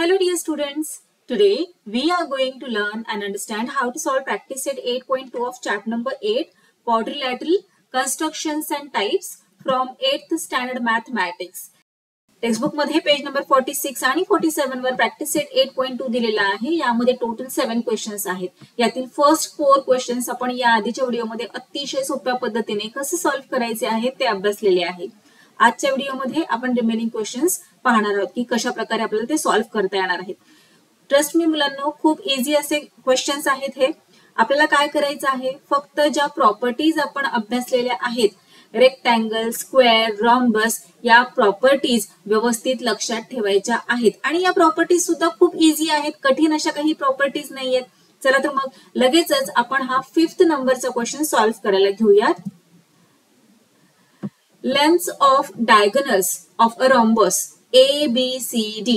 Hello dear students, today we are going to learn and understand how to solve practice set 8.2 of chapter number 8 quadrilateral constructions and types from 8th standard mathematics. Textbook मध्ये page number 46 आणि 47 वर practice set 8.2 दिलेला आहे. यामध्ये total 7 questions आहेत. यातील first 4 questions आपण या आधीच्या व्हिडिओमध्ये अतिशय सोप्या पद्धतीने कसे सॉल्व्ह करायचे आहेत ते अभ्यासलेले आहे. आजच्या व्हिडिओमध्ये आपण रिमेनिंग क्वेश्चन्स पाहणार आहोत की कशा प्रकारे आपल्याला ते सॉल्व्ह करता येणार आहेत. ट्रस्ट मी मुलांनो, खूप इझी असे क्वेश्चन्स आहेत हे. आपल्याला काय करायचं आहे, फक्त ज्या प्रॉपर्टीज आपण अभ्यासलेल्या आहेत, रेक्टँगल, स्क्वेअर, रॉम्बस, या प्रॉपर्टीज व्यवस्थित लक्षात ठेवायच्या आहेत. आणि या प्रॉपर्टीज सुद्धा खूप इझी आहेत, कठीण अशा काही प्रॉपर्टीज नाहीयेत. चला तर मग लगेचच आपण हा 5th नंबरचा क्वेश्चन सॉल्व्ह करायला घेऊयात. Lengths of diagonals of a rhombus A, B, C, D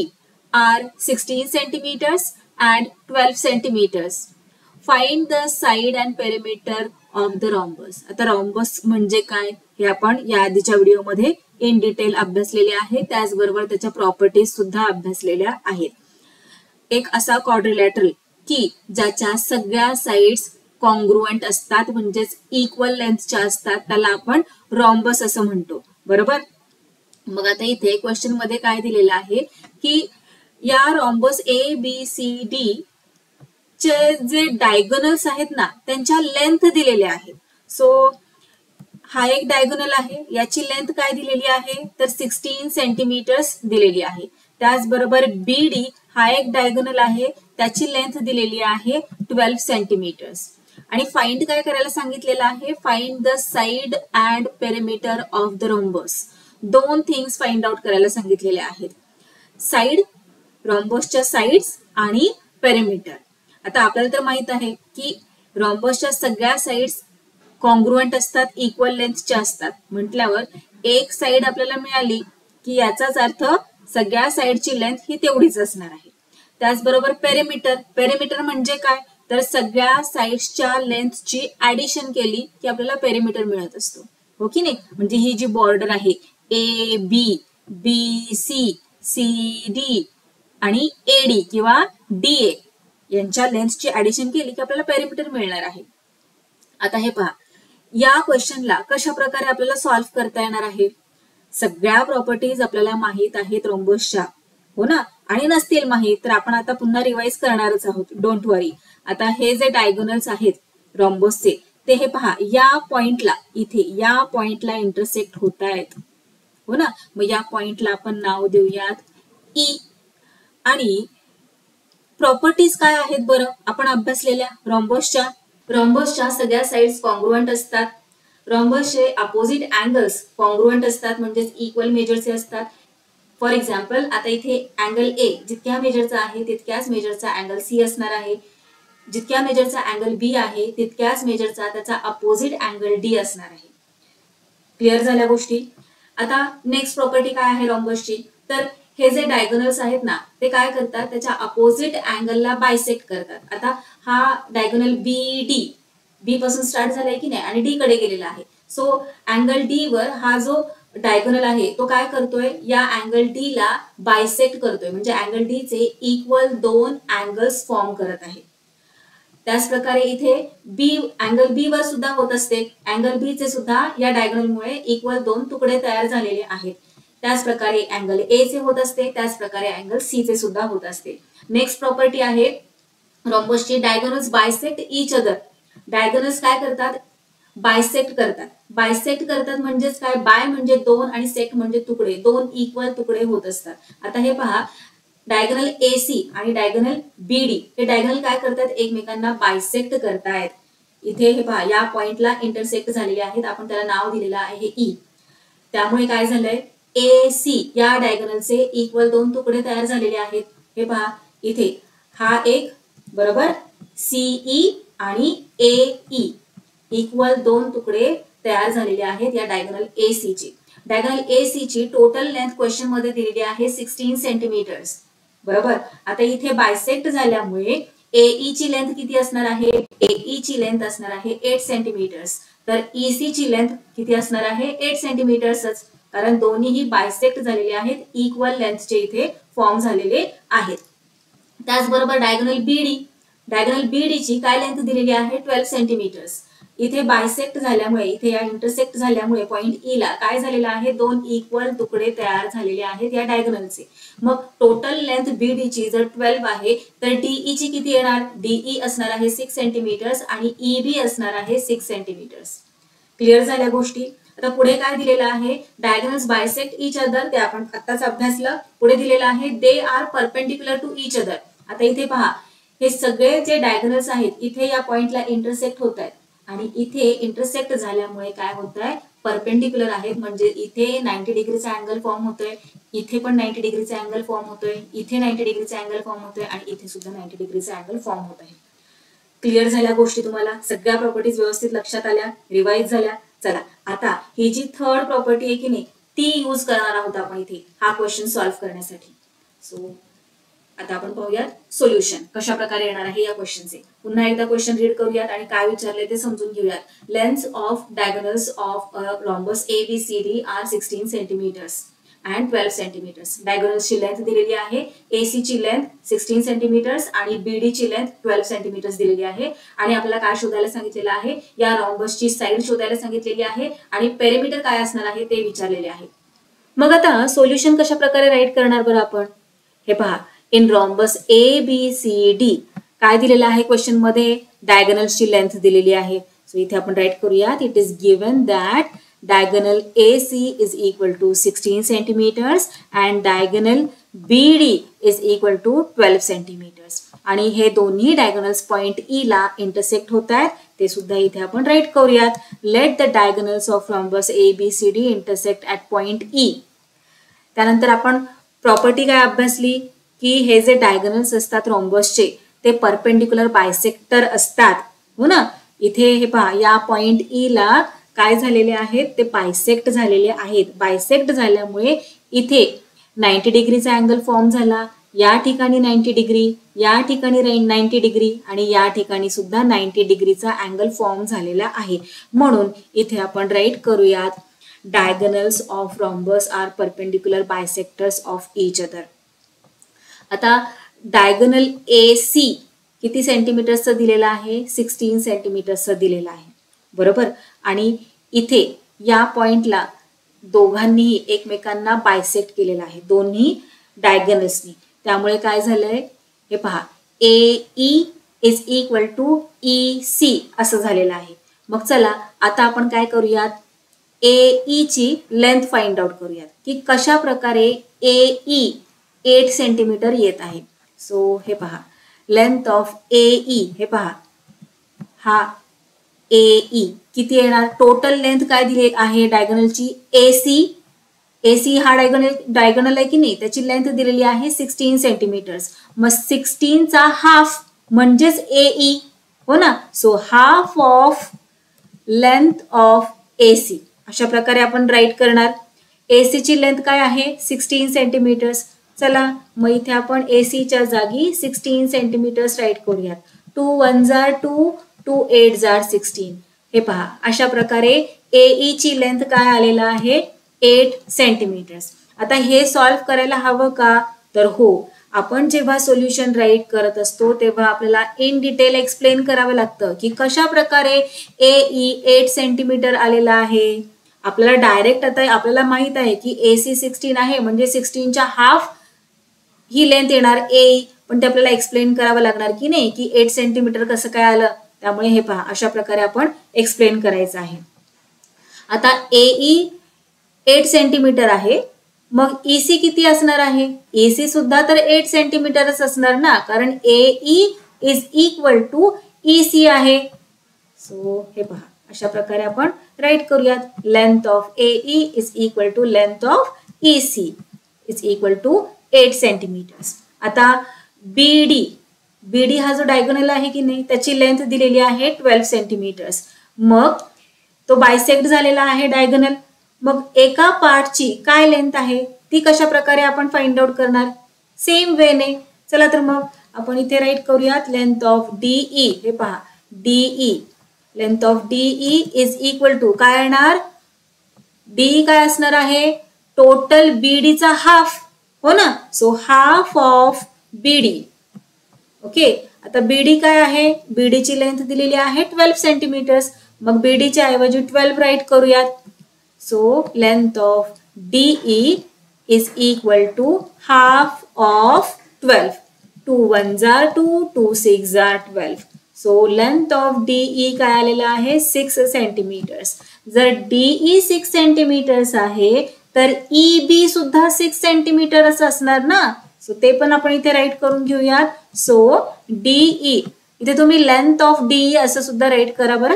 are 16 centimeters and 12 centimeters. Find the side and perimeter of the rhombus. आता rhombus म्हणजे काय हे आपण या आधीच्या व्हिडिओमध्ये इन डिटेल अभ्यासलेले आहे. त्याचबरोबर त्याच्या प्रॉपर्टीज सुद्धा अभ्यासलेल्या आहेत. एक असा क्वाड्रिलॅटरल की ज्याच्या सगळ्या साइड्स कॉन्ग्रुएंट असतात, म्हणजेच इक्वल लेंथच्या असतात, त्याला आपण रॉम्बस असं म्हणतो. बरोबर. मग आता इथे क्वेश्चन मध्ये काय दिलेलं आहे की या rhombus A B C D चे जे डायगोनल्स आहेत ना, त्यांच्या लेंथ दिलेल्या आहेत. सो हा एक डायगोनल आहे, याची लेंथ काय दिलेली आहे तर 16 सेंटीमीटर्स दिलेली आहे. त्याचबरोबर बीडी हा एक डायगोनल आहे, त्याची लेंथ दिलेली आहे 12 सेंटीमीटर्स. आणि फाइंड काय करायला सांगितलेलं आहे, find the side and perimeter of the rhombus. दोन थिंग्स फाइंड आउट करायला सांगितलेले आहेत, साइड, रॉम्बसच्या साइड्स आणि पेरिमीटर. आता आपल्याला तर माहित आहे की रॉम्बसच्या सगळ्या साइड्स कॉन्ग्रुएंट असतात, इक्वल लेंथच्या असतात. म्हटल्यावर एक साइड आपल्याला मिळाली की याचाच अर्थ सगळ्या साइडची लेंथ ही तेवढीच असणार आहे. त्याचबरोबर पेरिमीटर, पेरिमीटर म्हणजे काय तर सगळ्या साइड्सच्या लेंथची ऍडिशन केली की आपल्याला पेरिमीटर मिळत असतो, हो की नाही. म्हणजे ही जी बॉर्डर आहे A B, B C, C D आणि एडी किंवा डी ए यांच्या लेंथची ऍडिशन केली की आपल्याला पेरिमीटर मिळणार आहे. आता हे पहा, या क्वेश्चनला कशा प्रकारे आपल्याला सॉल्व्ह करता येणार आहे. सगळ्या प्रॉपर्टीज आपल्याला माहित आहेत रॉम्बसच्या, हो ना. आणि नसतील माहित तर आपण आता पुन्हा रिवाइज करणारच आहोत, डोंट वरी. आता हे जे डायगोनल्स आहेत रॉम्बसचे ते हे पहा, या पॉइंटला, इथे या पॉइंटला इंटरसेक्ट होत आहेत, हो ना. मग या पॉइंटला आपण नाव देऊयात ई. आणि प्रॉपर्टीज काय आहेत बरं आपण अभ्यासलेल्या रॉम्बसच्या. रॉम्बसच्या सगळ्या साइड्स कॉन्ग्रुएंट असतात. रॉम्बसचे अपोजिट अँगल्स कॉन्ग्रुएंट असतात, म्हणजेच इक्वल मेजरचे असतात. फॉर एक्झाम्पल आता इथे अँगल ए जितक्या मेजरचा आहे तितक्याच मेजरचा अँगल सी असणार आहे. जितक्या मेजरचा अँगल बी आहे तितक्याच मेजरचा त्याचा अपोजिट अँगल डी असणार आहे. क्लिअर झाल्या गोष्टी. आता नेक्स्ट प्रॉपर्टी काय आहे रॉम्बसची, तर हे जे डायगोनल्स आहेत ना ते काय करतात, त्याच्या अपोजिट अँगलला बायसेक्ट करतात. आता हा डायगोनल बी डी, बी पासून स्टार्ट झालाय की नाही आणि डी कडे गेलेला आहे. सो अँगल डी वर हा जो डायगोनल आहे तो काय करतोय, या अँगल डी ला बायसेक्ट करतोय, म्हणजे अँगल डी चे इक्वल दोन अँगल्स फॉर्म करत आहे. त्याच प्रकारे इथे बी, अँगल बी वर सुद्धा होत असते. अँगल बी चे सुद्धा या डायगोनलमुळे इक्वल दोन तुकडे तयार झालेले आहेत. त्याच प्रकारे अँगल ए चे होत असते, त्याच प्रकारे अँगल सी चे सुद्धा होत असते. नेक्स्ट प्रॉपर्टी आहे रॉम्बसची, diagonals bisect each other. Diagonals काय करतात, बायसेक्ट करतात. बायसेक्ट करतात म्हणजेच काय, बाय म्हणजे दोन आणि सेक्ट म्हणजे तुकडे, दोन इक्वल तुकडे होत असतात. आता हे पहा, डायगोनल एसी आणि डायगोनल बीडी हे डायगोनल काय करतात, एकमेकांना बायसेक्ट करतायत. इथे हे पहा, या पॉइंटला इंटरसेक्ट झालेले आहेत, आपण त्याला नाव दिलेलं आहे ई. त्यामुळे काय झालंय, ए सी या डायगोनलचे इक्वल दोन तुकडे तयार झालेले आहेत. हे पहा इथे हा एक, बरोबर, सीई आणि एई इक्वल दोन तुकडे तयार झालेले आहेत या डायगोनल ए सी ची. डायगोनल ए सी ची टोटल लेंथ क्वेश्चन मध्ये दिलेली आहे 16 सेंटीमीटर्स. बरोबर. आता इथे बायसेक्ट झाल्यामुळे एई ची लेंथ किती असणार आहे, एई ची लेंथ असणार आहे 8 सेंटीमीटर्स. तर ईसी ची लेंथ किती असणार आहे 8 सेंटीमीटर्सच, कारण दोन्हीही बायसेक्ट झालेले आहेत, इक्वल लेंथचे इथे फॉर्म झालेले आहेत. त्याचबरोबर डायगोनल बीडीची काय लेंथ दिलेली आहे 12 सेंटीमीटर्स. इथे बायसेक्ट झाल्यामुळे, इथे या इंटरसेक्ट झाल्यामुळे पॉइंट ई ला काय झालेलं आहे, दोन इक्वल तुकडे तयार झालेले आहेत या डायगोनलचे. मग टोटल लेंथ बीडीची जर 12 आहे तर डीई ची किती येणार, डीई असणार आहे 6 सेंटीमीटर्स आणि ईबी असणार आहे 6 सेंटीमीटर्स. क्लिअर झाल्या गोष्टी. आता पुढे काय दिलेलं आहे, डायगोनल्स बायसेक्ट ईच अदर, ते आपण आत्ताच अभ्यासलं. पुढे दिलेलं आहे they are perpendicular to each other. आता इथे पहा, हे सगळे जे डायगोनल्स आहेत इथे या पॉइंटला इंटरसेक्ट होत आहेत आणि इथे इंटरसेक्ट झाल्यामुळे काय होत आहे, परपेंडिक्युलर आहेत. म्हणजे इथे 90 डिग्रीचा अँगल फॉर्म होतोय, इथे पण 90 डिग्रीचा अँगल फॉर्म होतोय, इथे 90 डिग्रीचा अँगल फॉर्म होतोय आणि इथे सुद्धा 90 डिग्रीचा अँगल फॉर्म होत आहे. क्लिअर झाल्या गोष्टी तुम्हाला, सगळ्या प्रॉपर्टीज व्यवस्थित लक्षात आल्या, रिवाइज झाल्या. चला आता ही जी थर्ड प्रॉपर्टी आहे की नाही ती यूज करणार आहोत आपण इथे हा क्वेश्चन सॉल्व्ह करण्यासाठी. सो आता आपण पाहूयात सोल्युशन कशा प्रकारे येणार आहे या क्वेश्चनचे. पुन्हा एकदा क्वेश्चन रीड करूयात आणि काय विचारले ते समजून घेऊयात. Length of diagonals of a rhombus ABCD are 16 centimetres and 12 centimetres. डायगोनल्सची लेंथ दिलेली आहे, AC ची लेंथ 16 सेंटीमीटर्स आणि BD ची लेंथ 12 सेंटीमीटर्स दिलेली आहे. आणि आपल्याला काय शोधायला सांगितलेलं आहे, या रॉम्बसची साईड शोधायला सांगितलेली आहे आणि पेरिमीटर काय असणार आहे ते विचारलेले आहे. मग आता सोल्युशन कशा प्रकारे राईट करणार बरं आपण, हे पहा. इन रॉम्बस ABCD काय दिलेलं आहे क्वेश्चन मध्ये, डायगोनल्सची लेंथ दिलेली आहे. सो इथे आपण राईट करूयात. It is given that diagonal AC is equal to 16 centimeters and diagonal BD is equal to 12 centimeters. आणि हे दोन्ही डायगोनल्स पॉइंट E ला इंटरसेक्ट होत आहेत, ते सुद्धा इथे आपण राईट करूयात. Let the diagonals of rhombus ABCD intersect at point E. त्यानंतर आपण प्रॉपर्टी काय अभ्यासली की हे जे डायगोनल्स असतात रॉम्बसचे ते परपेंडिक्युलर बायसेक्टर असतात, हो ना. इथे हे पहा, या पॉइंट E ला काय झालेले आहेत, ते बायसेक्ट झालेले आहेत. बायसेक्ट झाल्यामुळे इथे 90 डिग्रीचा अँगल फॉर्म झाला, या ठिकाणी 90 डिग्री, या ठिकाणी 90 डिग्री आणि या ठिकाणी सुद्धा 90 डिग्रीचा अँगल फॉर्म झालेला आहे. म्हणून इथे आपण राईट करूयात diagonals of rhombus are perpendicular bisectors of each other. आता डायगोनल AC किती सेंटीमीटरचं दिलेलं आहे, 16 सेंटीमीटरचं दिलेलं आहे, बरोबर. आणि इथे या पॉइंटला दोघांनीही एकमेकांना बायसेक्ट केलेला आहे, दोन्ही डायगोनल्सनी. त्यामुळे काय झालंय, हे पहा, AE is equal to EC असं झालेलं आहे. मग चला आता आपण काय करूयात, AE ची लेंथ फाइंड आउट करूयात की कशा प्रकारे AE 8 सेंटीमीटर येत आहे. सो हे पहा, लेंथ ऑफ AE, हे पहा, हा AE किती येणार, टोटल लेंथ काय दिली आहे डायगोनलची, AC हा डायगोनल आहे की नाही, त्याची लेंथ दिलेली आहे 16 सेंटीमीटर्स. मग 16 चा हाफ म्हणजेच AE, हो ना. So half of length of AC अशा प्रकारे आपण राईट करणार. AC ची लेंथ काय आहे 16 सेंटीमीटर्स. चला मग इथे आपण AC च्या जागी 16 सेंटीमीटर्स राईट करूयात. 2 1 जार 2, 2 8 जार 16. हे पहा, अशा प्रकारे AE ची लेंथ काय आलेला आहे 8 सेंटीमीटर्स. आता हे सॉल्व्ह करायला हवं का, तर हो, आपण जेव्हा सोल्युशन राईट करत असतो तेव्हा आपल्याला इन डिटेल एक्सप्लेन करावं लागतं की कशा प्रकारे AE 8 सेंटीमीटर आलेला आहे. आपल्याला डायरेक्ट आता आपल्याला माहित आहे की AC 16 आहे म्हणजे 16 च्या हाफ ही लेंथ येणार AE, पण ते आपल्याला एक्सप्लेन करावं लागणार की नाही की 8 सेंटीमीटर कसं काय आलं. त्यामुळे हे पहा, अशा प्रकारे आपण एक्सप्लेन करायचं आहे. आता AE 8 सेंटीमीटर आहे, मग EC किती असणार आहे, EC सुद्धा तर 8 सेंटीमीटरच असणार ना, कारण AE is equal to EC आहे. सो हे पहा, अशा प्रकारे आपण राईट करूयात. Length of AE is equal to length of EC is equal to 8 centimetres. आता BD हा जो डायगोनल आहे की नाही त्याची लेंथ दिलेली आहे 12 सेंटीमीटर्स. मग तो बायसेक्ट झालेला आहे डायगोनल. मग एका पार्टची काय लेंथ आहे ती कशा प्रकारे आपण फाइंड आउट करणार, सेम वेने. चला तर मग आपण इथे राईट करूयात लेंथ ऑफ DE. हे पहा, DE, length of DE is equal to काय येणार, DE काय असणार आहे, टोटल BD चा हाफ, हो ना. So half of BD okay, आता बीडी काय आहे, बीडीची लेंथ दिलेली आहे 12 सेंटीमीटर्स. मग बीडीच्या ऐवजी 12 राईट करूयात. So length of DE is equal to half of 12. 2 1s are 2, 2 6s are 12. So length of DE काय आलेलं आहे 6 सेंटीमीटर्स. जर डीई 6 सेंटीमीटर्स आहे तर ईबी सुद्धा 6 सेंटीमीटरच असणार ना. सो ते पण आपण इथे राईट करून घेऊयात. सो डीई, इथे तुम्ही लेंथ ऑफ डीई असं सुद्धा राईट करा बरं.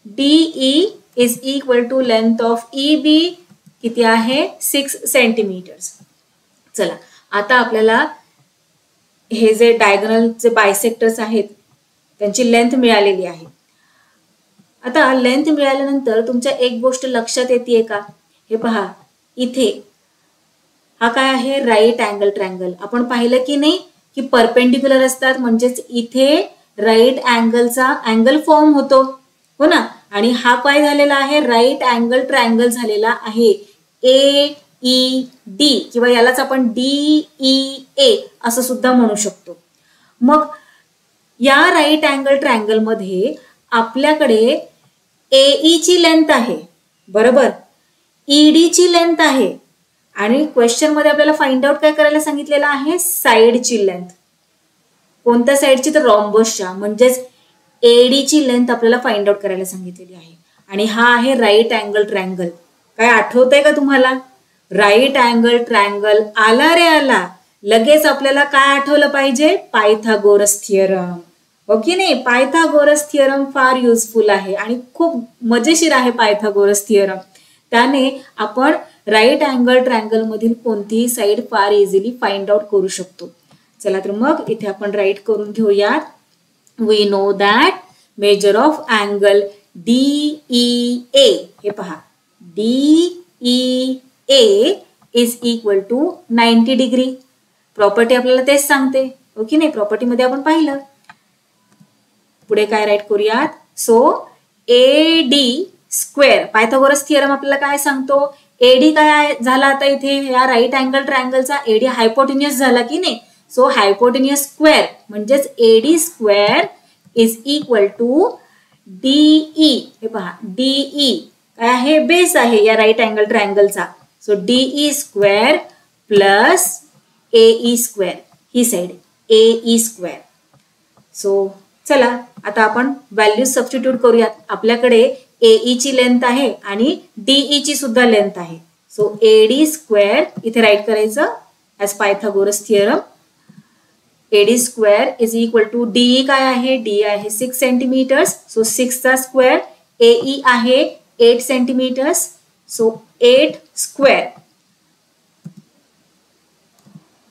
DE is equal to length of EB किती आहे 6 सेंटीमीटर्स. चला, आता आपल्याला हे जे डायगोनल जे बायसेक्टर्स आहेत त्यांची लेंथ मिळालेली आहे. आता लेंथ मिळाल्यानंतर तुमच्या एक गोष्ट लक्षात येते का, हे पहा इथे हा काय आहे राईट अँगल ट्रायंगल. आपण पाहिलं की नाही की परपेंडिक्युलर असतात, म्हणजेच इथे राईट अँगलचा अँगल फॉर्म होतो, हो ना. आणि हा काय झालेला आहे राईट अँगल ट्रायंगल झालेला आहे ए ई डी, किंवा यालाच आपण डी ई ए असं सुद्धा म्हणू शकतो. मग या राईट अँगल ट्रायंगल मध्ये आपल्याकडे एई ची लेंथ आहे, बरोबर, ईडी ची लेंथ आहे, आणि क्वेश्चन मध्ये आपल्याला फाइंड आउट काय करायला सांगितलेलं आहे साइडची लेंथ. कोणत्या साइडची, तर रॉम्बसच्या, म्हणजेच एडी ची लेंथ आपल्याला फाइंड आउट करायला सांगितलेली आहे. आणि हा आहे राईट अँगल ट्रायंगल. काय आठवतंय का तुम्हाला, राईट अँगल ट्रायंगल आला रे आला. लगेच आपल्याला काय आठवलं पाहिजे, पायथागोरस थिअरम. ओके नाही, पायथागोरस थिअरम फार युजफुल आहे आणि खूप मजेशीर आहे पायथागोरस थिअरम. त्याने आपण राईट अँगल ट्रायंगल मधील कोणतीही साइड फार इझिली फाइंड आउट करू शकतो. चला तर मग इथे आपण राईट करून घेऊयात. We know that measure of angle DEA, हे पहा DEA is equal to 90 degree. Property आपल्याला तेच सांगते, ओके नाही, प्रॉपर्टी मध्ये आपण पाहिलं. पुढे काय राईट करूयात. So AD square, Pythagoras theorem आपल्याला काय सांगतो, एडी काय झाला आता इथे या राईट अँगल ट्रायंगलचा एडी हायपोटेन्युअस झाला की नाही. सो हायपोटेन्युअस स्क्वेअर म्हणजेच AD square is equal to DE. हे पहा डीई काय आहे, बेस आहे या राईट अँगल ट्रायंगलचा. So DE square plus AE square, ही साइड एई स्क्वेअर. सो चला आता आपण व्हॅल्यूज सबस्टिट्यूट करूयात. आपल्याकडे एई ची लेंथ आहे आणि डीई ची सुद्धा लेंथ आहे. सो एडी स्क्वेअर इथे राईट करायचं as Pythagoras theorem. AD square is equal to DE काय आहे, डीई आहे 6 सेंटीमीटर्स. सो 6 चा स्क्वेअर, एई आहे 8 सेंटीमीटर्स. So 8 square.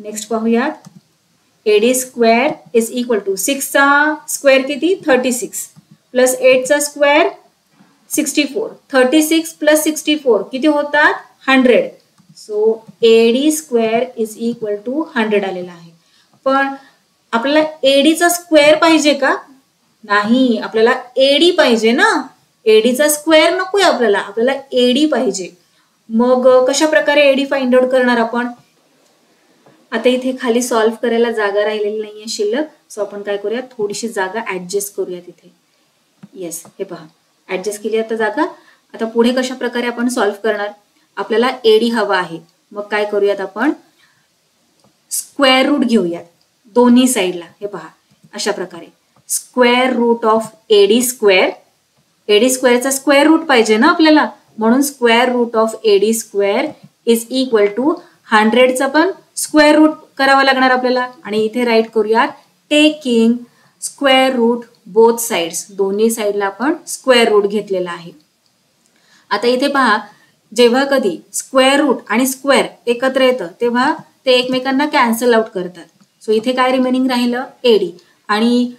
नेक्स्ट पाहूयात. AD square is equal to 6 चा स्क्वेअर किती 36 प्लस 8 चा स्क्वेअर 64. 36 प्लस 64 किती होतात 100. So AD square is equal to 100 आलेला आहे. पण आपल्याला एडीचा स्क्वेअर पाहिजे का, नाही, आपल्याला एडी पाहिजे ना. एडीचा स्क्वेअर नकोय आपल्याला, आपल्याला एडी पाहिजे. मग कशा प्रकारे एडी फाइंड आउट करणार आपण. आता इथे खाली सॉल्व्ह करायला जागा राहिलेली नाहीये शिल्लक. सो आपण काय करूया, थोडीशी जागा ऍडजस्ट करूया तिथे. येस, हे पहा ऍडजस्ट केली आता जागा. आता पुढे कशा प्रकारे आपण सॉल्व्ह करणार, आपल्याला एडी हवा आहे. मग काय करूयात, आपण स्क्वेअर रूट घेऊयात दोन्ही साईडला. हे पहा अशा प्रकारे square root of AD square. AD स्क्वेअरचा स्क्वेअर रूट पाहिजे ना आपल्याला, म्हणून square root of AD square is equal to 100चा पण स्क्वेअर रूट करावा लागणार आपल्याला. आणि इथे राईट करूयात taking square root both sides. दोन्ही साईडला आपण स्क्वेअर रूट घेतलेला आहे. आता इथे पहा, जेव्हा कधी स्क्वेअर रूट आणि स्क्वेअर एकत्र येतं तेव्हा ते एकमेकांना कॅन्सल आउट करतात. सो इथे काय रिमेनिंग राहिलं एडी. आणि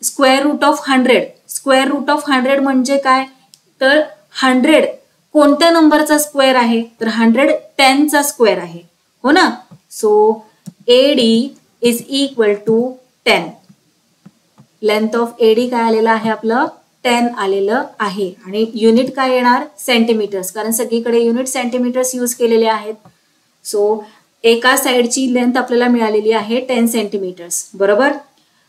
square root of 100, square root of 100 म्हणजे काय, तर 100 कोणत्या नंबरचा स्क्वेअर आहे, तर 110चा स्क्वेअर आहे, हो ना. So AD is equal to 10. Length of AD काय आलेलं आहे आपलं 10 आलेलं आहे. आणि युनिट काय येणार सेंटीमीटर्स, कारण सगळीकडे युनिट सेंटीमीटर्स यूज केलेले आहेत. सो एका साइडची लेंथ आपल्याला मिळालेली आहे 10 सेंटीमीटर्स, बरोबर.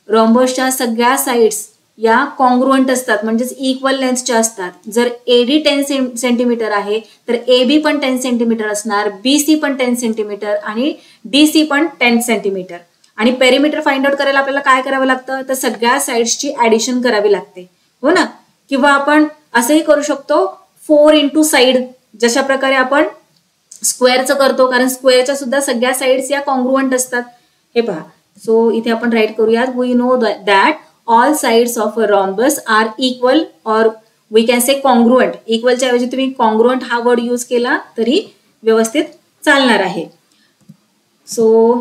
रॉम्बसच्या सगळ्या साइड्स या कॉन्ग्रुएंट असतात, म्हणजेच इक्वल लेंथच्या असतात. जर एडी 10 सेंटीमीटर आहे तर एबी पण 10 सेंटीमीटर असणार, बीसी पण 10 सेंटीमीटर आणि डीसी पण 10 सेंटीमीटर. आणि पेरिमीटर फाइंड आउट करायला आपल्याला काय करावं लागतं, तर सगळ्या साइड्सची ऍडिशन करावी लागते, हो ना. किंवा आपण असंही करू शकतो 4 इंटू साइड, जशा प्रकारे आपण स्क्वेअरचं करतो, कारण स्क्वेअरच्या सुद्धा सगळ्या साइड्स या कॉन्ग्रुएंट असतात. हे पहा, सो इथे आपण राईट करूयात, we know that all sides of a rhombus are equal or we can say congruent. Equal च्या ऐवजी तुम्ही congruent हा वर्ड यूज केला तरी व्यवस्थित चालणार आहे. So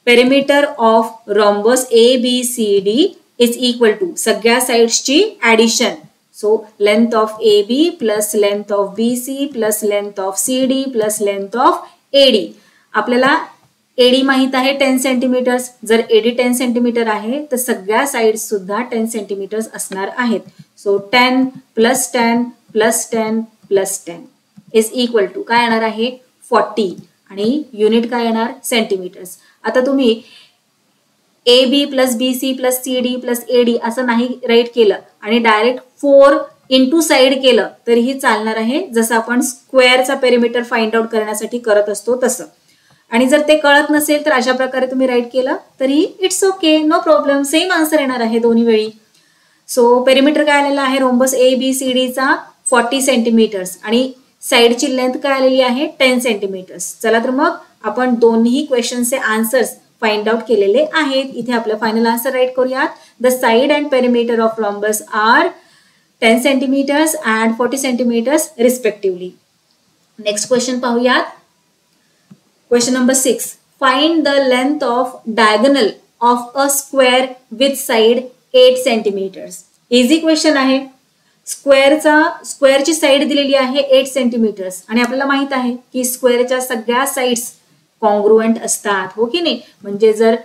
perimeter of rhombus ABCD is equal to सगळ्या साइड्सची addition. So length of AB plus length of BC plus length of CD plus length of AD. आपल्याला एडी माहित आहे 10 सेंटीमीटर्स. जर एडी 10 सेंटीमीटर आहे तर सगळ्या साइड्स सुद्धा 10 सेंटीमीटर्स असणार आहेत. So 10 plus 10 plus 10 plus 10 is equal to काय येणार आहे 40 आणि युनिट काय येणार सेंटीमीटर्स. आता तुम्ही AB plus BC plus CD plus AD असं नाही राईट केलं आणि डायरेक्ट 4 इंटू साइड केलं तरीही चालणार आहे, जसं आपण स्क्वेअरचा पेरिमीटर फाइंड आउट करण्यासाठी करत असतो तसं. आणि जर ते कळत नसेल तर अशा प्रकारे तुम्ही राईट केलं तरी it's okay, no problem, same answer येणार आहे दोन्ही वेळी. सो पेरिमीटर काय आलेला आहे रोम्बस ABCD चा 40 सेंटीमीटर्स आणि साइडची लेंथ काय आलेली आहे 10 सेंटीमीटर्स. चला तर मग आपण दोन्ही क्वेश्चनचे आन्सर्स फाइंड आउट केलेले आहेत. इथे आपलं फायनल आन्सर राईट करूयात. The side and perimeter of rhombus are 10 centimetres and 40 centimetres respectively. Next question पाहूयात. Question number 6. Find the length of diagonal of a square with side 8 centimeters. Easy question आहे. स्क्वेअरची side दिलेली आहे 8 centimetres आणि आपल्याला माहित आहे की स्क्वेअरच्या सगळ्या साइड्स कॉन्ग्रुएंट असतात, हो की नाही. म्हणजे जर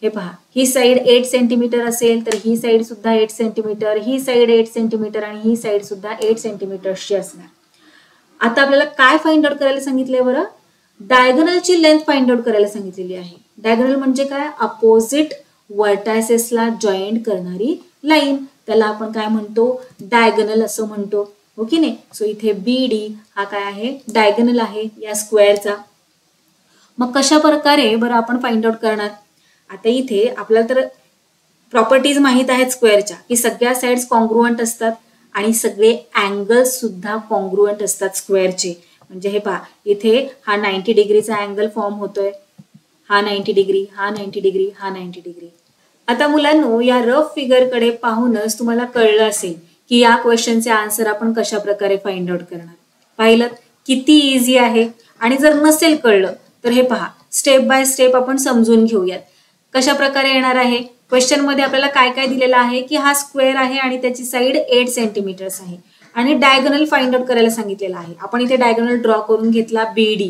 हे पहा ही साइड 8 सेंटीमीटर असेल तर ही साइड सुद्धा 8 सेंटीमीटर, ही साइड 8 सेंटीमीटर आणि ही साइड सुद्धा 8 सेंटीमीटरची असणार. आता आपल्याला काय फाइंड आउट करायला सांगितलंय बरं, डायगोनलची लेंथ फाइंड आउट करायला सांगितलेली आहे. डायगोनल म्हणजे काय, अपोजिट वर्टायसेसला जॉईंट करणारी लाईन, त्याला आपण काय म्हणतो डायगोनल असं म्हणतो, हो की नाही. सो इथे BD हा काय आहे डायगोनल आहे या स्क्वेअरचा. मग कशा प्रकारे बरं आपण फाइंड आउट करणार. आता इथे आपल्याला तर प्रॉपर्टीज माहित आहेत स्क्वेअरच्या की सगळ्या साइड्स कॉन्ग्रुएंट असतात आणि सगळे अँगल्स सुद्धा कॉन्ग्रुएंट असतात स्क्वेअरचे. म्हणजे हे पहा इथे हा 90 डिग्रीचा अँगल फॉर्म होतोय, हा 90 डिग्री, हा 90 डिग्री, हा 90 डिग्री. आता मुलांनो या रफ फिगर कडे पाहूनच तुम्हाला कळलं असेल की या क्वेश्चनचे आन्सर आपण कशा प्रकारे फाइंड आउट करणार. पाहिलं किती इझी आहे. आणि जर नसेल कळलं तर हे पहा स्टेप बाय स्टेप आपण समजून घेऊयात कशा प्रकारे येणार आहे. क्वेश्चन मध्ये आपल्याला काय काय दिलेलं आहे की हा स्क्वेअर आहे आणि त्याची साइड 8 सेंटीमीटर्स आहे आणि डायगोनल फाइंड आउट करायला सांगितलेलं आहे. आपण इथे डायगोनल ड्रॉ करून घेतला BD.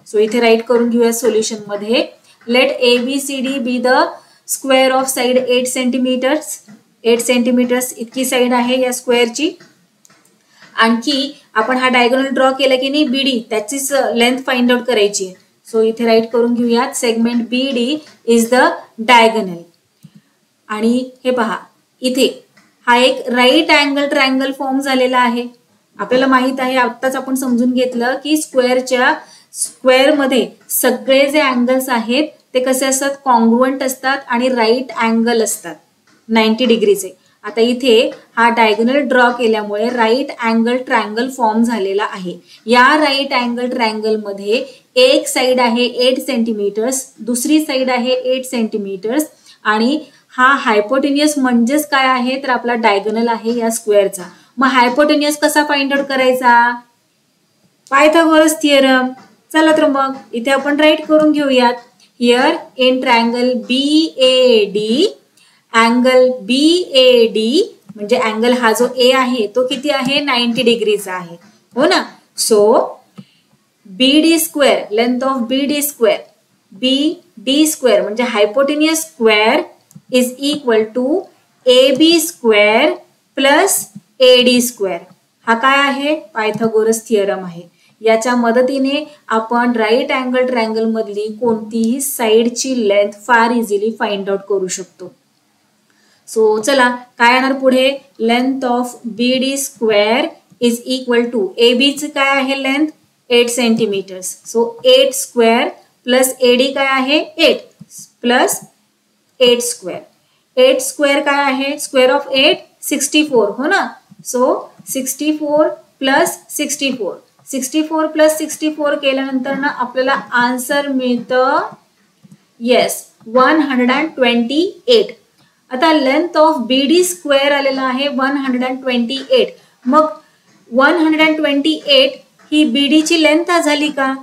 सो इथे राईट करून घेऊया सोल्युशन मध्ये. Let ABCD be the square of side 8 centimetres. 8 centimetres इतकी साइड आहे या स्क्वेअरची. आणखी आपण हा डायगोनल ड्रॉ केला की नाही BD, त्याचीच लेंथ फाइंड आउट करायची. सो इथे राईट करून घेऊयात segment BD is the diagonal. आणि हे पहा इथे हा एक राईट अँगल ट्रायंगल फॉर्म झालेला आहे. आपल्याला माहित आहे आत्ताच आपण समजून घेतलं की स्क्वेअर मध्ये सगळे जे अँगल्स आहेत ते कसे असतात कॉन्ग्रुएंट असतात आणि राईट अँगल असतात 90 डिग्रीचे. आता इथे हा डायगोनल ड्रॉ केल्यामुळे राईट अँगल ट्रायंगल फॉर्म झालेला आहे. या राईट अँगल ट्रायंगल मध्ये एक साइड आहे 8 सेंटीमीटर्स, दुसरी साइड आहे 8 सेंटीमीटर्स आणि हा हायपोटेनियस म्हणजेच काय आहे तर आपला डायगोनल आहे या स्क्वेअरचा. मग हायपोटेनियस कसा फाइंड आउट करायचा, पायथागोरस थिअरम. चला तर मग इथे आपण राईट करून घेऊयात. Here in triangle BAD, angle BAD म्हणजे अँगल हा जो A आहे तो किती आहे 90 डिग्रीचा आहे, हो ना. So BD square, length of BD square, BD square म्हणजे hypotenuse square is equal to AB square plus AD square. हा काय आहे पायथागोरस थिअरम आहे. याच्या मदतीने आपण राईट अँगल ट्रायंगल मधली कोणतीही साइडची लेंथ फार इझिली फाइंड आउट करू शकतो. सो चला काय येणार पुढे, length of BD square is equal to AB ची काय आहे length 8 centimetres. So 8 square plus AD काय आहे 8 प्लस 8 स्क्वेअर. 8 स्क्वेअर काय आहे, स्क्वेअर ऑफ 8 64 हो ना. सो 64 प्लस 64, 64 प्लस 64 केल्यानंतर ना आपल्याला आन्सर मिळतं येस 128. आता लेंथ ऑफ BD स्क्वेअर आलेला आहे 128. मग 128 ही BD ची लेंथ झाली का,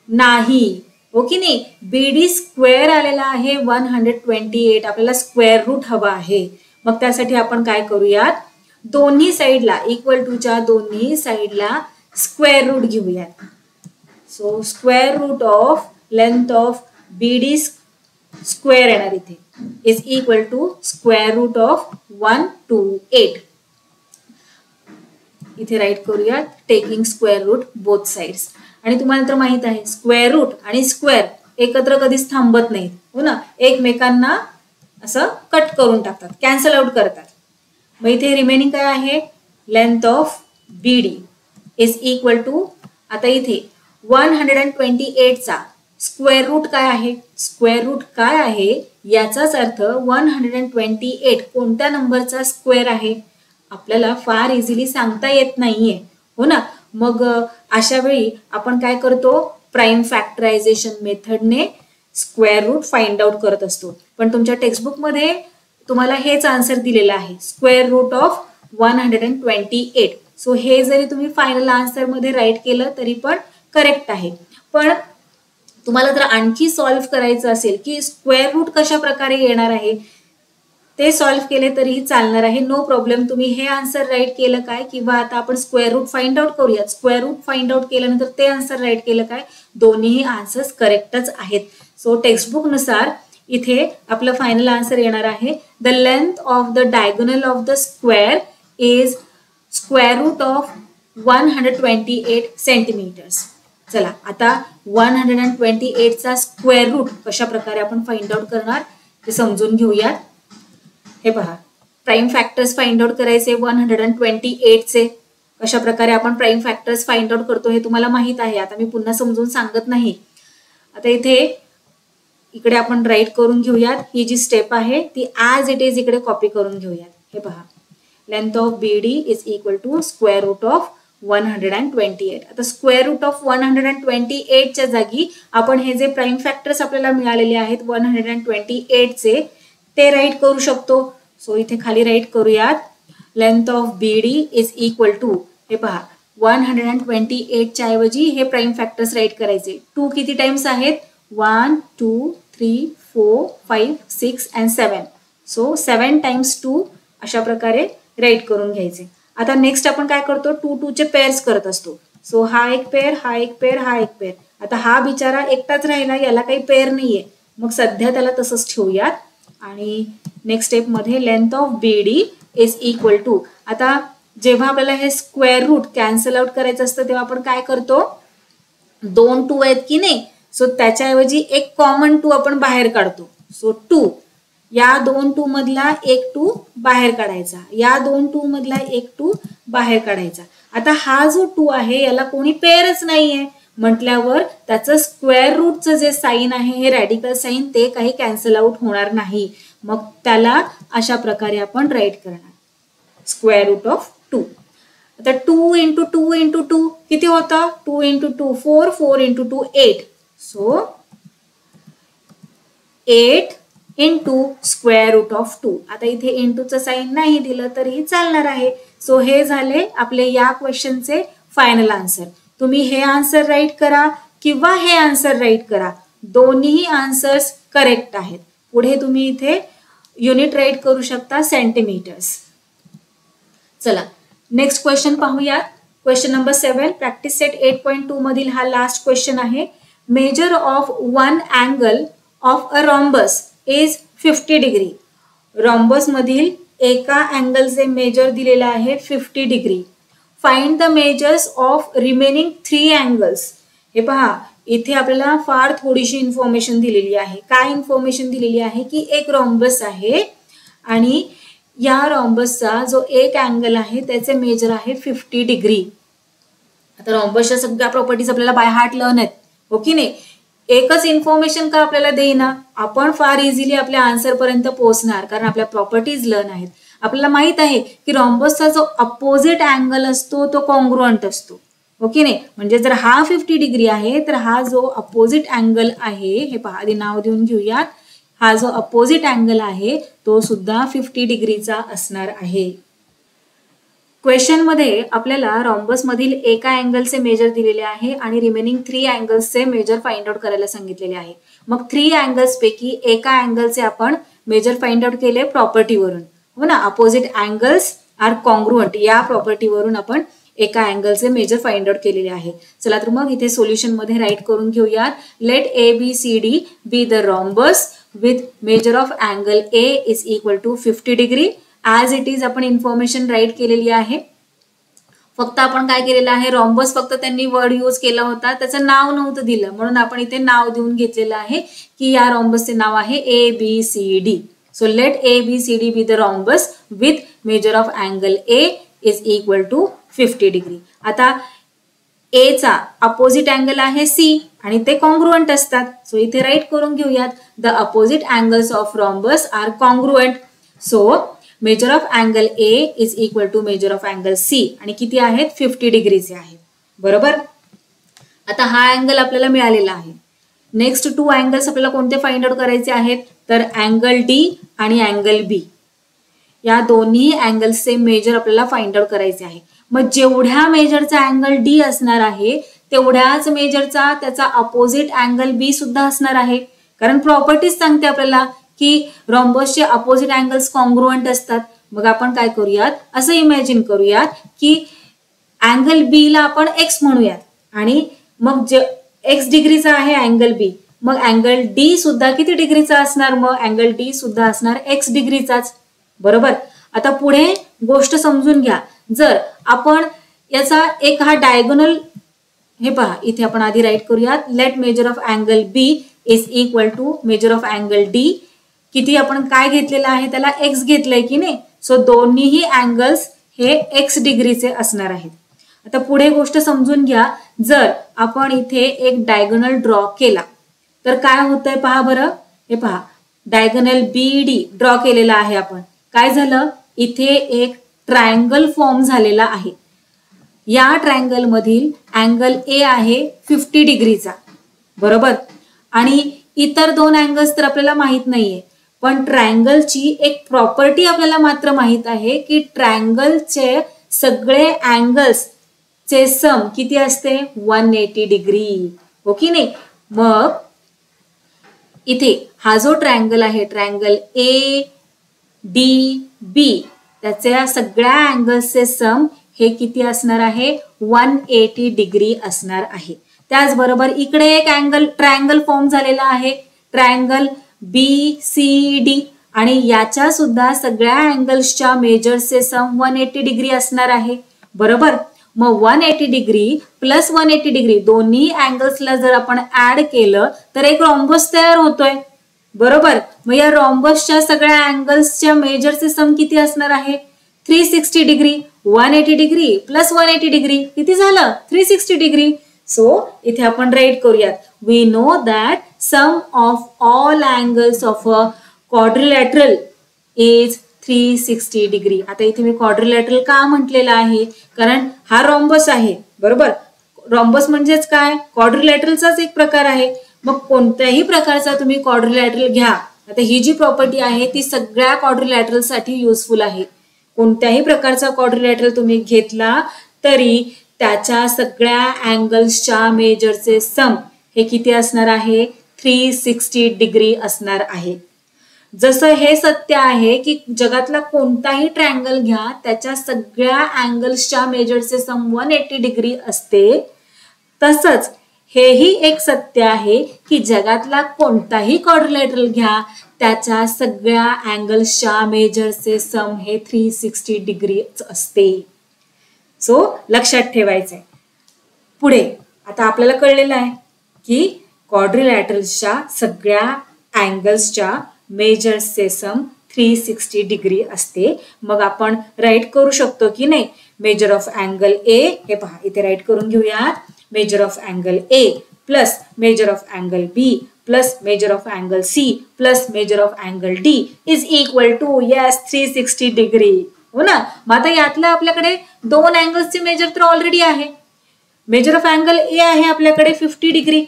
नाही हो की नाही. BD स्क्वेअर आलेला आहे 128, आपल्याला स्क्वेअर रूट हवा आहे. मग त्यासाठी आपण काय करूयात, दोन्ही साइडला इक्वल टूच्या दोन्ही साइडला स्क्वेअर रूट घेऊयात. So square root of length of BD square येणार इथे is equal to square root of 128. इथे राईट करूयात taking square root both sides. आणि तुम्हाला तर माहित आहे स्क्वेअर रूट आणि स्क्वेअर एकत्र कधीच थांबत नाहीत हो ना, एकमेकांना असं कट करून टाकतात, कॅन्सल आउट करतात. मग इथे रिमेनिंग काय आहे, length of BD is equal to, आता इथे 128 चा स्क्वेअर रूट काय आहे, स्क्वेअर रूट काय आहे याचाच अर्थ 128 कोणत्या नंबरचा स्क्वेअर आहे आपल्याला फार इझिली सांगता येत नाहीये हो ना. मग अशा वेळी आपण काय करतो, प्राइम फॅक्टरायझेशन मेथडने स्क्वेअर रूट फाइंड आउट करत असतो. पण तुमच्या टेक्स्टबुक मध्ये तुम्हाला हेच आन्सर दिलेलं आहे, स्क्वेअर रूट ऑफ 128. सो हे जरी तुम्ही फायनल आन्सर मध्ये राईट केलं तरी पण करेक्ट आहे. पण तुम्हाला जर आणखी सॉल्व्ह करायचं असेल की स्क्वेअर रूट कशा प्रकारे येणार आहे ते सॉल्व्ह केले तरीही चालणार आहे, नो प्रॉब्लेम. तुम्ही हे आन्सर राईट केलं काय, किंवा आता आपण स्क्वेअर रूट फाइंड आउट करूयात. स्क्वेअर रूट फाइंड आउट केल्यानंतर ते आन्सर राईट केलं काय, दोन्ही आन्सर्स करेक्टच आहेत. सो टेक्स्टबुक नुसार इथे आपलं फायनल आन्सर येणार आहे the length of the diagonal of the square is square root of 128 centimetres. चला आता 128 चा स्क्वेअर रूट कशा प्रकारे आपण फाइंड आउट करणार ते समजून घेऊयात. हे पहा, प्राइम फॅक्टर्स फाइंड आउट करायचे 128 चे. कशा प्रकारे आपण प्राइम फॅक्टर्स फाइंड आउट करतो हे तुम्हाला माहित आहे, आता मी पुन्हा समजून सांगत नाही. आता इकडे आपण राईट करून घेऊयात, ही जी स्टेप आहे ती ॲज इट इज इकडे कॉपी करून घेऊयात. हे पहा, length of BD is equal to square root of 128. आता स्क्वेअर रूट ऑफ 128 च्या जागी आपण हे जे प्राइम फॅक्टर्स आपल्याला मिळालेले आहेत 128 चे ते राईट करू शकतो. सो इथे खाली राईट करूयात, length of BD is equal to, हे पहा 128 च्या ऐवजी हे प्राइम फॅक्टर्स राईट करायचे. 2 किती टाइम्स आहेत, 1 2 3 4 5 6 अँड 7. सो 7 टाइम्स 2 अशा प्रकारे राईट करून घ्यायचे. आता नेक्स्ट आपण काय करतो, 2 2 चे पेअर्स करत असतो. सो हा एक पेअर, हा एक पेअर, हा एक पेअर. आता हा बिचारा एकटाच राहिला, याला काही पेअर नाहीये, मग सध्या त्याला तसंच ठेवूयात. आणि नेक्स्ट स्टेप मध्ये length of BD is equal to, आता जेव्हा आपल्याला हे स्क्वेअर रूट कॅन्सल आउट करायचं असतं तेव्हा आपण काय करतो, 2 2 आहेत की नाही, सो त्याच्याऐवजी एक कॉमन 2 आपण बाहेर काढतो. सो 2, या 2 2 मधला एक 2 बाहेर काढायचा, या 2 2 मधला एक 2 बाहेर काढायचा. आता हा जो 2 आहे याला कोणी पेअरच नाहीये म्हटल्यावर त्याचं स्क्वेअर रूटचं जे साइन आहे हे रॅडिकल साइन ते काही कॅन्सल आउट होणार नाही. मग त्याला अशा प्रकारे आपण राईट करणार, स्क्वेअर रूट ऑफ 2. आता 2 इंटू 2 इंटू 2 किती होतं, 2 into 2 4, 4 into 2 8. So 8 into square root of 2. आता इथे इंटूचं साइन नाही दिलं तरी चालणार आहे. सो हे झाले आपले या क्वेश्चनचे फायनल आन्सर. तुम्ही हे आन्सर राईट करा किंवा हे आन्सर राईट करा, दोन्ही आन्सर्स करेक्ट आहेत. पुढे तुम्ही इथे युनिट राईट करू शकता सेंटीमीटर्स. चला नेक्स्ट क्वेश्चन पाहूयात. क्वेश्चन नंबर 7, प्रॅक्टिस सेट 8.2 मधील हा लास्ट क्वेश्चन आहे. Measure of one angle of a rhombus is 50 degree. Rhombus मधील एका अँगलचे मेजर दिलेलं आहे 50 degree. Find the measures of remaining 3 angles. हे पहा, इथे आपल्याला फार थोडीशी इन्फॉर्मेशन दिलेली आहे. काय इन्फॉर्मेशन दिलेली आहे की एक रॉम्बस आहे आणि या रॉम्बसचा जो एक अँगल आहे त्याचे मेजर आहे 50 डिग्री. आता रॉम्बसच्या सगळ्या प्रॉपर्टीज आपल्याला बाय हार्ट लर्न आहेत, हो की नाही. एकच इन्फॉर्मेशन का आपल्याला देईना, आपण फार इझिली आपल्या आन्सर पर्यंत पोहोचणार कारण आपल्या प्रॉपर्टीज लर्न आहेत. आपल्याला माहित आहे की रॉम्बसचा जो अपोजिट अँगल असतो तो कॉन्ग्रुअंट असतो, हो की नाही. म्हणजे जर हा 50 डिग्री आहे तर हा जो अपोजिट अँगल आहे, हे पहा आधी नाव देऊन घेऊयात, हा जो अपोजिट अँगल आहे तो सुद्धा 50 डिग्रीचा असणार आहे. क्वेश्चन मध्ये आपल्याला रॉम्बस मधील एका अँगलचे मेजर दिलेले आहे आणि रिमेनिंग 3 अँगल्सचे मेजर फाइंड आउट करायला सांगितलेले आहे. मग 3 अँगल्स पैकी एका अँगलचे आपण मेजर फाइंड आउट केले प्रॉपर्टीवरून, हो ना. अपोजिट अँगल्स आर कॉन्ग्रुअंट या प्रॉपर्टीवरून आपण एका अँगलचे मेजर फाइंड आउट केलेले आहे. चला तर मग इथे सोल्युशन मध्ये राईट करून घेऊयात. Let ABCD be the rhombus with measure of angle A is equal to 50 degree. As it is आपण इन्फॉर्मेशन राईट केलेली आहे. फक्त आपण काय केलेलं आहे, रॉम्बस फक्त त्यांनी वर्ड यूज केला होता, त्याचं नाव नव्हतं दिलं म्हणून आपण इथे नाव देऊन घेतलेलं आहे की या रॉम्बसचे नाव आहे ABCD. So let ABCD be the rhombus with measure of angle A is equal to 50 degree. आता A चा अपोजिट अँगल आहे C आणि ते कॉन्ग्रुअंट असतात. सो इथे राईट करून घेऊयात, the opposite angles of rhombus are congruent. So measure of angle A is equal to measure of angle C आणि किती आहेत, 50 डिग्रीचे आहेत, बरोबर. आता हा अँगल आपल्याला मिळालेला आहे. नेक्स्ट 2 अँगल्स आपल्याला कोणते फाइंड आउट करायचे आहेत, तर अँगल D आणि अँगल B. या दोन्ही अँगल्सचे मेजर आपल्याला फाइंड आउट करायचे आहे. मग जेवढ्या मेजरचा अँगल D असणार आहे तेवढ्याच मेजरचा त्याचा अपोजिट अँगल B सुद्धा असणार आहे. कारण प्रॉपर्टीज सांगते आपल्याला की रॉम्बसचे अपोजिट अँगल्स कॉन्ग्रुअंट असतात. मग आपण काय करूयात, असं इमॅजिन करूयात की अँगल B ला आपण X म्हणूयात आणि मग जे X डिग्रीचा आहे अँगल B, मग अँगल D सुद्धा किती डिग्रीचा असणार, मग अँगल D सुद्धा असणार X डिग्रीचाच, बरोबर. आता पुढे गोष्ट समजून घ्या. जर आपण याचा एक हा डायगोनल, हे पहा इथे आपण आधी राईट करूयात, let measure of angle B is equal to measure of angle D. किती आपण काय घेतलेलं आहे, त्याला X घेतलंय की नाही. सो दोन्हीही अँगल्स हे X डिग्रीचे असणार आहेत. आता पुढे गोष्ट समजून घ्या, जर आपण इथे एक डायगोनल ड्रॉ केला तर काय होतंय पहा बरं. हे पहा, डायगोनल BD ड्रॉ केलेला आहे आपण. काय झालं, इथे एक ट्रायंगल फॉर्म झालेला आहे. या ट्रायंगल मधील अँगल A आहे 50 डिग्रीचा, बरोबर. आणि इतर 2 अँगल्स तर आपल्याला माहित नाहीये, पण ट्रायंगलची एक प्रॉपर्टी आपल्याला मात्र माहित आहे की ट्रायंगलचे सगळे अँगल्स चे सम किती असते, 180 डिग्री, हो की नाही. मग इथे हा जो ट्रायंगल आहे, ट्रायंगल ADB, त्याच्या सगळ्या अँगल्सचे सम हे किती असणार आहे, 180 डिग्री असणार आहे. त्याचबरोबर इकडे एक ट्रायंगल फॉर्म झालेला आहे, ट्रायंगल BCD, आणि याच्या सुद्धा सगळ्या अँगल्सच्या मेजरचे सम 180 डिग्री असणार आहे, बरोबर. मग 180 डिग्री प्लस 180 डिग्री दोन्ही अँगल्सला जर आपण ऍड केलं तर एक रॉम्बस तयार होतोय, बरोबर. मग या रॉम्बसच्या सगळ्या अँगल्सच्या मेजरचे सम किती असणार आहे, 360 डिग्री. 180 डिग्री प्लस 180 डिग्री किती झालं, 360 डिग्री. सो इथे आपण राईट करूयात, we know that sum of all angles of a quadrilateral is 360 degree. आता इथे मी क्वाड्रिलॅटरल का म्हटलेलं आहे, कारण हा रॉम्बस आहे, बरोबर. रॉम्बस म्हणजेच काय, क्वाड्रिलॅटरलचाच एक प्रकार आहे. मग कोणत्याही प्रकारचा तुम्ही क्वाड्रिलॅटरल घ्या. आता ही जी प्रॉपर्टी आहे ती सगळ्या क्वाड्रिलॅटरल साठी युजफुल आहे. कोणत्याही प्रकारचा क्वाड्रिलॅटरल तुम्ही घेतला तरी त्याच्या सगळ्या अँगल्सच्या मेजरचे सम हे किती असणार आहे, 360 डिग्री असणार आहे. जसं हे सत्य आहे की जगातला कोणताही ट्रायंगल घ्या त्याच्या सगळ्या अँगल्सच्या मेजरचे सम 180 डिग्री असते, तसंच हेही एक सत्य आहे की जगातला कोणताही क्वाड्रिलॅटरल घ्या त्याच्या सगळ्या अँगल्सच्या मेजरचे सम हे 360 डिग्रीच असते. सो लक्षात ठेवायचं आहे. पुढे आता आपल्याला कळलेलं आहे की क्वाड्रिलॅटरल्सच्या सगळ्या अँगल्सच्या मेजर्सचे सम 360 डिग्री असते. मग आपण राईट करू शकतो की नाही. मेजर ऑफ अँगल ए, हे पहा इथे राईट करून घेऊयात. Measure of angle A plus measure of angle B plus measure of angle C plus measure of angle D is equal to yes 360 degree. हो ना. मग आता यातलं आपल्याकडे दोन अँगल्सचे मेजर तर ऑलरेडी आहे. मेजर ऑफ अँगल ए आहे आपल्याकडे 50 डिग्री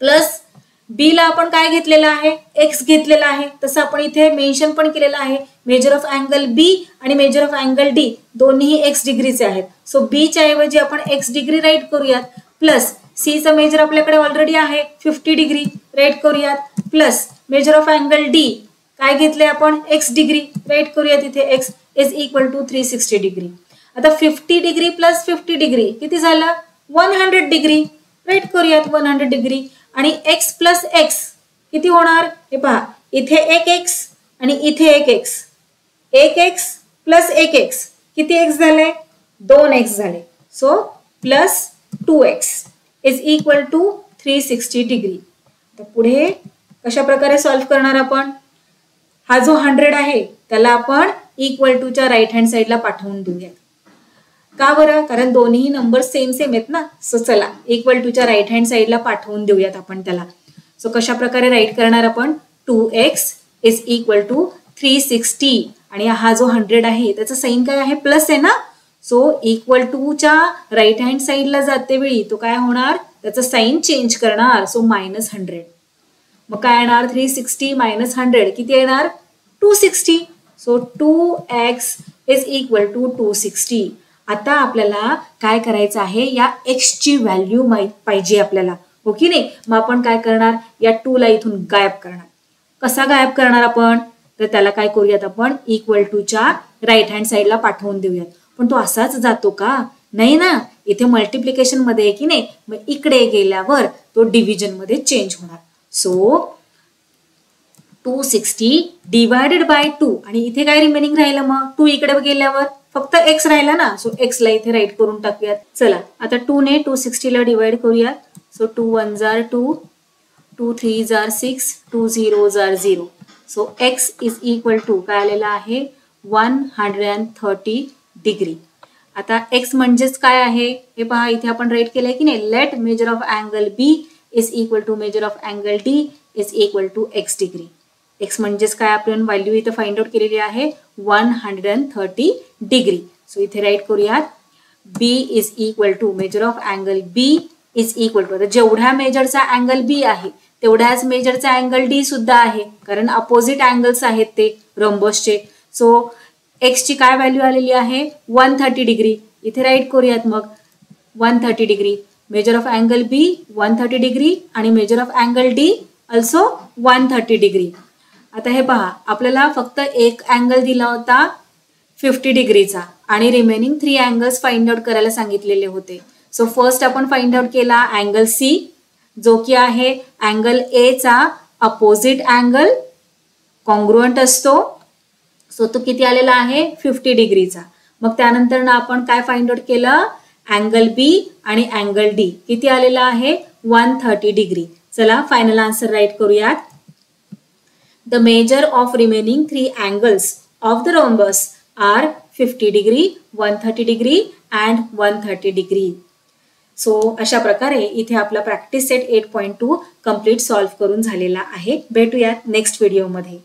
प्लस बी ला आपण काय घेतलेलं आहे, एक्स घेतलेला आहे. तसं आपण इथे मेन्शन पण केलेलं आहे. मेजर ऑफ अँगल बी आणि मेजर ऑफ अँगल डी दोन्ही एक्स डिग्रीचे आहेत. सो बी च्या ऐवजी आपण एक्स डिग्री राईट करूयात. प्लस सी चा मेजर आपल्याकडे ऑलरेडी आहे 50 डिग्री राईट करूयात. Plus measure of angle D काय घेतले आपण, एक्स डिग्री राईट करूयात. इथे x is equal to 360 degree. आता 50 डिग्री प्लस 50 डिग्री किती झालं, 100 डिग्री राईट करूयात. 100 डिग्री आणि एक्स प्लस एक्स किती होणार, हे पहा इथे एक एक्स आणि इथे एक एक्स. एक एक्स प्लस एक एक्स किती एक्स झाले, 2 एक्स झाले. So plus 2x is equal to 360 degree. तर पुढे कशा प्रकारे सॉल्व्ह करणार आपण. हा जो 100 आहे त्याला आपण इक्वल टू च्या राईट हँड साईडला पाठवून देऊयात. का बरं, कारण दोन्ही नंबर सेम आहेत ना. सो चला इक्वल टू च्या राईट हँड साईडला पाठवून देऊयात आपण त्याला. सो कशा प्रकारे राईट करणार आपण, 2x इज इक्वल टू 360 आणि हा जो 100 आहे त्याचा साइन काय आहे, प्लस आहे ना. सो इक्वल टू च्या राईट हँड साईडला जाते वेळी तो काय होणार, त्याचा साइन चेंज करणार. सो -100. मग काय येणार, 360 - 100 किती येणार, 260. So 2x is equal to 260. आता आपल्याला काय करायचं आहे, या x ची व्हॅल्यू माहित पाहिजे आपल्याला, हो की नाही. मग आपण काय करणार, या 2 ला इथून गायब करणार. कसा गायब करणार आपण, तर त्याला काय करूयात आपण, इक्वल टू च्या राईट हँड साईडला पाठवून देऊयात. पण तो असाच जातो का, नाही ना. इथे मल्टिप्लिकेशन मध्ये आहे की नाही. मग इकडे गेल्यावर तो डिव्हिजन मध्ये चेंज होणार. सो 260 डिवायडेड बाय 2 आणि इथे काय रिमेनिंग राहिलं, मग 2 इकडे गेल्यावर फक्त x राहिला ना. सो x ला इथे राईट करून टाकूयात. चला आता 2 ने 260 ला डिवाइड करूयात. सो 2 1 जार 2, 2 3 जार 6, 2 0 जार 0. So x is equal to काय आलेला आहे, 130 डिग्री. आता x म्हणजेच काय आहे हे पहा, इथे आपण राईट केलंय की नाही. Let measure of angle b is equal to measure of angle d is equal to x degree. x म्हणजेच काय, आपण व्हॅल्यू इथे फाइंड आउट केलेली आहे 130 डिग्री. सो इथे राईट करूयात, b is equal to measure of angle b is equal to, जेवढ्या मेजरचा अँगल b आहे तेवढ्याच मेजरचा अँगल d सुद्धा आहे, कारण अपोजिट अँगल्स आहेत ते रंबसचे. सो x ची काय व्हॅल्यू आलेली आहे, 130 डिग्री. इथे राईट करूयात मग 130 degree. Measure of angle b 130 degree आणि measure of angle d also 130 degree. आता हे पहा, आपल्याला फक्त एक अँगल दिला होता 50 डिग्रीचा आणि रिमेनिंग 3 अँगल्स फाइंड आउट करायला सांगितलेले होते. सो फर्स्ट आपण फाइंड आउट केला अँगल सी, जो की आहे अँगल ए चा अपोजिट अँगल, कॉन्ग्रुएंट असतो. सो तो किती आलेला आहे, 50 डिग्रीचा. मग त्यानंतर ना आपण काय फाइंड आउट केलं, अँगल बी आणि अँगल डी किती आलेला आहे, 130 डिग्री. चला फायनल आन्सर राईट करूयात. The measure of remaining 3 angles of the rhombus are 50 degree, 130 degree and 130 degree. So अशा प्रकारे इथे आपला प्रॅक्टिस सेट 8.2 कंप्लीट सॉल्व्ह करून झालेला आहे. भेटूयात नेक्स्ट व्हिडिओ मध्ये.